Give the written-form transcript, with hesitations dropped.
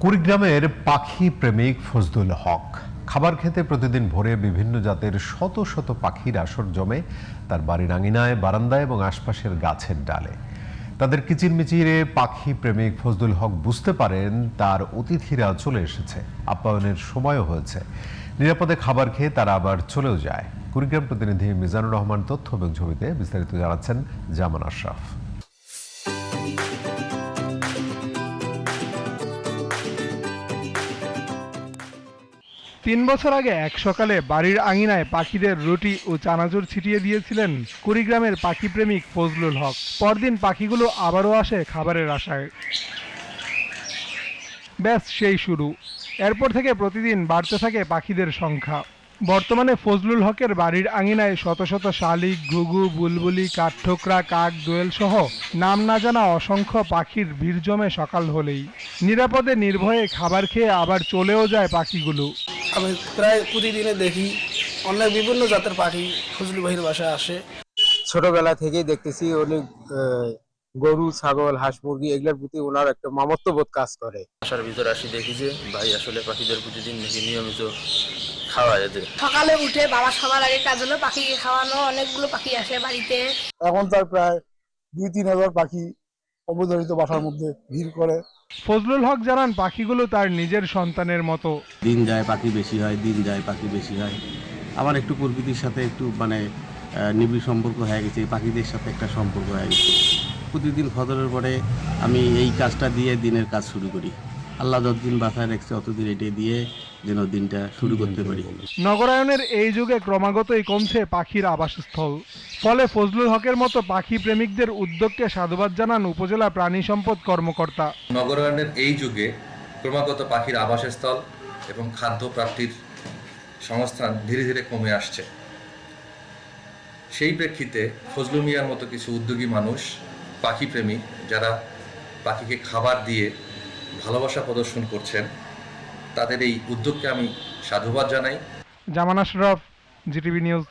কুড়িগ্রামের পাখি প্রেমিক ফজলুল হক খাবার খেতে প্রতিদিন ভোরে বিভিন্ন জাতের শত শত পাখির আসর জমে তার বাড়ির আঙিনায়, বারান্দায় এবং আশপাশের গাছের ডালে। তাদের কিচিরমিচিরে পাখি প্রেমিক ফজলুল হক বুঝতে পারেন তার অতিথিরা চলে এসেছে, আপ্যায়নের সময়ও হয়েছে। নিরাপদে খাবার খেয়ে তারা আবার চলেও যায়। কুড়িগ্রাম প্রতিনিধি মিজানুর রহমান তথ্য এবং ছবিতে বিস্তারিত জানাচ্ছেন জামান আশরাফ। ৩ বছর আগে এক সকালে বাড়ির আঙিনায় পাখিদের রুটি ও চানাচুর ছিটিয়ে দিয়েছিলেন কুড়িগ্রামের পাখি প্রেমিক ফজলুল হক। পরদিন পাখিগুলো আবারও আসে খাবারের আশায়। ব্যাস সেই শুরু। এরপর থেকে প্রতিদিন বাড়তে থাকে পাখিদের সংখ্যা। বর্তমানে ফজলুল হকের বাড়ির আঙিনায় শত শত শালিক, ঘুঘু, বুলবুলি, কাঠঠোকরা, কাক, দোয়েল সহ নাম না জানা অসংখ্য পাখির ভিড় জমে সকাল হলেই। নিরাপদে নির্ভয়ে খাবার খেয়ে আবার চলেও যায় পাখিগুলো। আমি প্রায় প্রতিদিনে দেখি অনেক বিভিন্ন জাতের পাখি ফজলুল ভাইয়ের বাসায় আসে। ছোটবেলা থেকেই দেখতেছি উনি গরু, ছাগল, হাঁস, মুরগি এগুলোর প্রতি ওনার একটা মামত্ববোধ কাজ করে। বাসার ভিতরে আসি দেখি যে ভাই আসলে পাখিদের প্রতিদিন নাকি নিয়মিত খাওয়ায় এদের। সকালে উঠে বাবা সবার আগে কাজ হলো পাখিকে খাওয়ানো। অনেকগুলো পাখি আসে বাড়িতে। এখন তার প্রায় 2-3 হাজার পাখি অবধারিত বাসার মধ্যে ভিড় করে। ফজলুল হক জানান পাখিগুলো তার নিজের সন্তানের মতো। দিন যায় পাখি বেশি হয়, দিন যায় পাখি বেশি হয়। আমার একটু প্রকৃতির সাথে একটু নিবিড় সম্পর্ক হয়ে গেছে, এই পাখিদের সাথে একটা সম্পর্ক হয়ে গেছে। প্রতিদিন ফজরের পরে আমি এই কাজটা দিয়ে দিনের কাজ শুরু করি। আল্লাহ যতদিন বাসায় রাখছে অতদিন এটি দিয়ে যেন দিনটা শুরু করতে পারি। নগরায়নের এই যুগে ক্রমাগতই কমছে পাখির আবাসস্থল। ফলে ফজলুল হকের মতো পাখি প্রেমিকদের উদ্যোগকে সাধুবাদ জানান উপজেলা প্রাণী সম্পদ কর্মকর্তা। নগরায়নের এই যুগে ক্রমাগত পাখির আবাসস্থল এবং খাদ্য প্রাপ্তির সংস্থান ধীরে ধীরে কমে আসছে। সেই প্রেক্ষিতে ফজলু মিয়ার মতো কিছু উদ্যোগী মানুষ, পাখি প্রেমী যারা পাখিকে খাবার দিয়ে ভালোবাসা প্রদর্শন করছেন, তাদের এই উদ্যোগকে আমি সাধুবাদ জানাই। জামান আশরাফ, জিটিভি নিউজ।